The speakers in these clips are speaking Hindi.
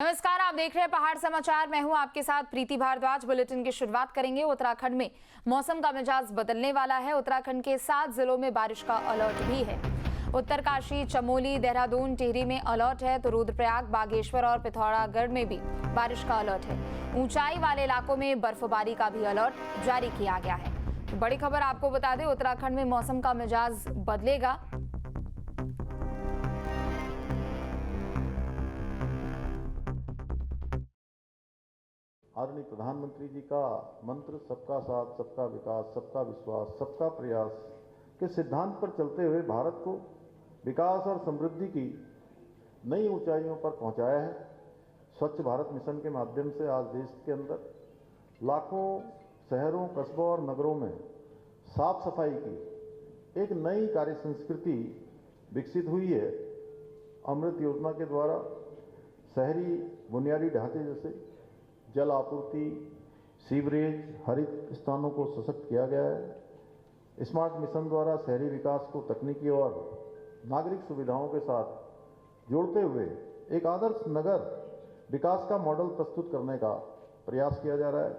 नमस्कार, आप देख रहे हैं पहाड़ समाचार। मैं हूं आपके साथ प्रीति भारद्वाज। बुलेटिन की शुरुआत करेंगे। उत्तराखंड में मौसम का मिजाज बदलने वाला है। उत्तराखंड के 7 जिलों में बारिश का अलर्ट भी है। उत्तरकाशी, चमोली, देहरादून, टिहरी में अलर्ट है तो रुद्रप्रयाग, बागेश्वर और पिथौरागढ़ में भी बारिश का अलर्ट है। ऊंचाई वाले इलाकों में बर्फबारी का भी अलर्ट जारी किया गया है। तो बड़ी खबर आपको बता दें, उत्तराखंड में मौसम का मिजाज बदलेगा। आदरणीय प्रधानमंत्री जी का मंत्र सबका साथ, सबका विकास, सबका विश्वास, सबका प्रयास के सिद्धांत पर चलते हुए भारत को विकास और समृद्धि की नई ऊंचाइयों पर पहुंचाया है। स्वच्छ भारत मिशन के माध्यम से आज देश के अंदर लाखों शहरों, कस्बों और नगरों में साफ सफाई की एक नई कार्य संस्कृति विकसित हुई है। अमृत योजना के द्वारा शहरी बुनियादी ढांचे जैसे जल आपूर्ति, सीवरेज, हरित स्थानों को सशक्त किया गया है। स्मार्ट मिशन द्वारा शहरी विकास को तकनीकी और नागरिक सुविधाओं के साथ जोड़ते हुए एक आदर्श नगर विकास का मॉडल प्रस्तुत करने का प्रयास किया जा रहा है।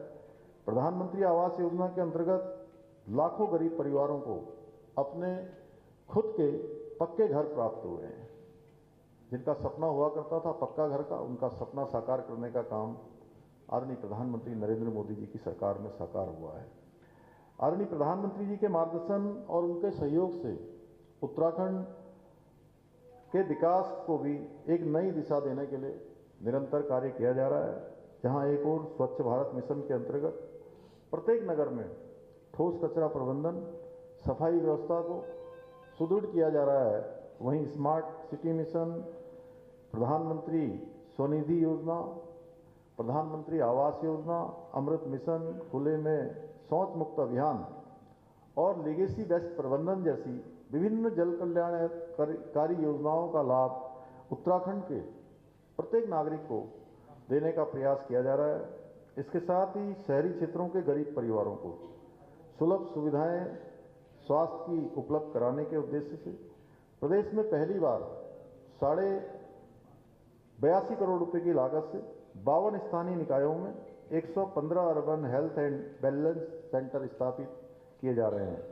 प्रधानमंत्री आवास योजना के अंतर्गत लाखों गरीब परिवारों को अपने खुद के पक्के घर प्राप्त हुए हैं। जिनका सपना हुआ करता था पक्का घर का, उनका सपना साकार करने का काम आदरणीय प्रधानमंत्री नरेंद्र मोदी जी की सरकार में साकार हुआ है। आदरणीय प्रधानमंत्री जी के मार्गदर्शन और उनके सहयोग से उत्तराखंड के विकास को भी एक नई दिशा देने के लिए निरंतर कार्य किया जा रहा है। जहां एक और स्वच्छ भारत मिशन के अंतर्गत प्रत्येक नगर में ठोस कचरा प्रबंधन, सफाई व्यवस्था को सुदृढ़ किया जा रहा है, वहीं स्मार्ट सिटी मिशन, प्रधानमंत्री स्वनिधि योजना, प्रधानमंत्री आवास योजना, अमृत मिशन, खुले में शौच मुक्त अभियान और लीगेसी वेस्ट प्रबंधन जैसी विभिन्न जल कल्याणकारी योजनाओं का लाभ उत्तराखंड के प्रत्येक नागरिक को देने का प्रयास किया जा रहा है। इसके साथ ही शहरी क्षेत्रों के गरीब परिवारों को सुलभ सुविधाएं स्वास्थ्य की उपलब्ध कराने के उद्देश्य से प्रदेश में पहली बार 82.5 करोड़ रुपए की लागत से 52 स्थानीय निकायों में 115 urban health and wellness centre स्थापित किए जा रहे हैं,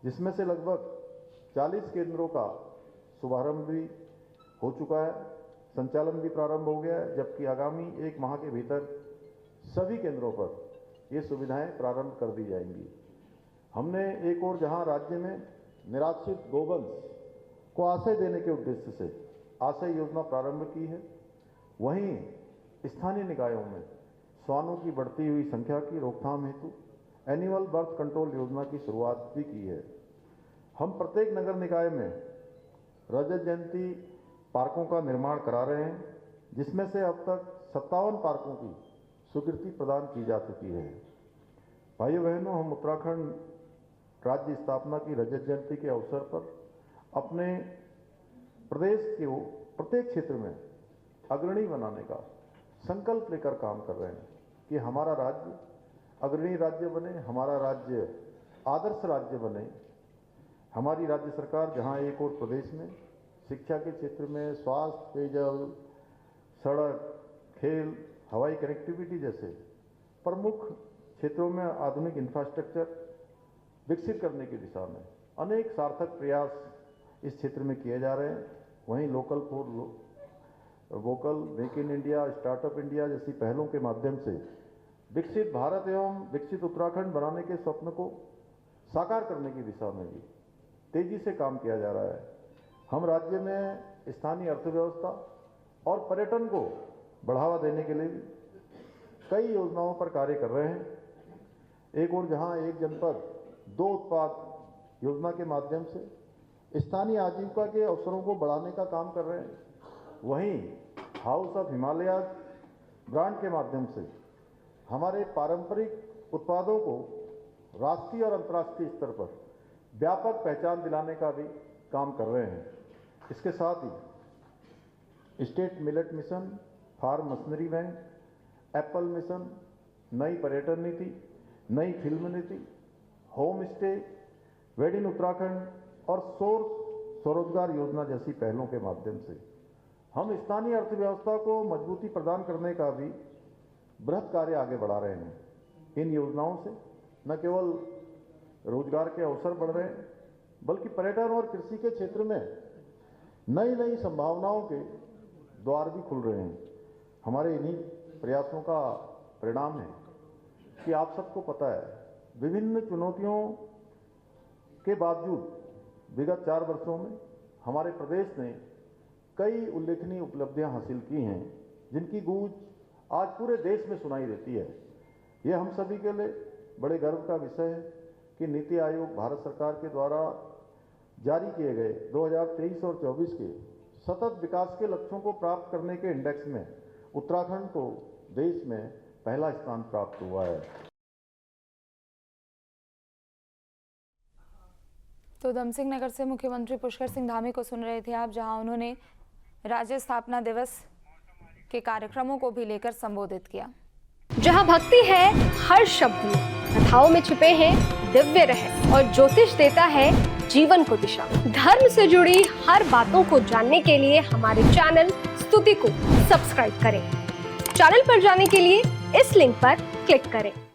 जिसमें से लगभग 40 केंद्रों का शुभारंभ भी हो चुका है, संचालन भी प्रारंभ हो गया है, जबकि आगामी 1 माह के भीतर सभी केंद्रों पर ये सुविधाएं प्रारंभ कर दी जाएंगी। हमने एक और जहां राज्य में निराश्रित गोवंश को आश्रय देने के उद्देश्य से आश्रय योजना प्रारंभ की है, वहीं स्थानीय निकायों में श्वानों की बढ़ती हुई संख्या की रोकथाम हेतु एनिमल बर्थ कंट्रोल योजना की शुरुआत भी की है। हम प्रत्येक नगर निकाय में रजत जयंती पार्कों का निर्माण करा रहे हैं, जिसमें से अब तक 57 पार्कों की स्वीकृति प्रदान की जा चुकी है। भाइयों बहनों, हम उत्तराखंड राज्य स्थापना की रजत जयंती के अवसर पर अपने प्रदेश के प्रत्येक क्षेत्र में अग्रणी बनाने का संकल्प लेकर काम कर रहे हैं कि हमारा राज्य अग्रणी राज्य बने, हमारा राज्य आदर्श राज्य बने। हमारी राज्य सरकार जहां एक और प्रदेश में शिक्षा के क्षेत्र में स्वास्थ्य, पेयजल, सड़क, खेल, हवाई कनेक्टिविटी जैसे प्रमुख क्षेत्रों में आधुनिक इंफ्रास्ट्रक्चर विकसित करने की दिशा में अनेक सार्थक प्रयास इस क्षेत्र में किए जा रहे हैं। वहीं local for vocal, make in India, startup India जैसी पहलों के माध्यम से विकसित भारत एवं विकसित उत्तराखंड बनाने के स्वप्न को साकार करने की दिशा में भी तेजी से काम किया जा रहा है। हम राज्य में स्थानीय अर्थव्यवस्था और पर्यटन को बढ़ावा देने के लिए भी कई योजनाओं पर कार्य कर रहे हैं। एक और जहां एक जनपद 2 उत्पाद योजना के माध्यम से स्थानीय आजीविका के अवसरों को बढ़ाने का काम कर रहे हैं, वहीं हाउस ऑफ हिमालय ब्रांड के माध्यम से हमारे पारंपरिक उत्पादों को राष्ट्रीय और अंतर्राष्ट्रीय स्तर पर व्यापक पहचान दिलाने का भी काम कर रहे हैं। इसके साथ ही state millet mission, farm machinery bank, apple mission, नई पर्यटन नीति, नई फिल्म नीति, home stay, wed in Uttarakhand और सोर्स स्वरोजगार योजना जैसी पहलों के माध्यम से हम स्थानीय अर्थव्यवस्था को मजबूती प्रदान करने का भी बृहत कार्य आगे बढ़ा रहे हैं। इन योजनाओं से न केवल रोजगार के अवसर बढ़ रहे हैं, बल्कि पर्यटन और कृषि के क्षेत्र में नई नई संभावनाओं के द्वार भी खुल रहे हैं। हमारे इन्हीं प्रयासों का परिणाम है कि आप सबको पता है, विभिन्न चुनौतियों के बावजूद विगत 4 वर्षों में हमारे प्रदेश ने कई उल्लेखनीय उपलब्धियां हासिल की हैं, जिनकी गूंज आज पूरे देश में सुनाई देती है। ये हम सभी के लिए बड़े गर्व का विषय है कि नीति आयोग भारत सरकार के द्वारा जारी किए गए 2023 और 24 के सतत विकास के लक्ष्यों को प्राप्त करने के इंडेक्स में उत्तराखंड को देश में पहला स्थान प्राप्त हुआ है। तो उधमसिंह नगर से मुख्यमंत्री पुष्कर सिंह धामी को सुन रहे थे आप, जहां उन्होंने राज्य स्थापना दिवस के कार्यक्रमों को भी लेकर संबोधित किया। जहां भक्ति है हर शब्द में, कथाओं में छुपे हैं दिव्य रहस्य और ज्योतिष देता है जीवन को दिशा। धर्म से जुड़ी हर बातों को जानने के लिए हमारे चैनल स्तुति को सब्सक्राइब करें। चैनल पर जाने के लिए इस लिंक पर क्लिक करें।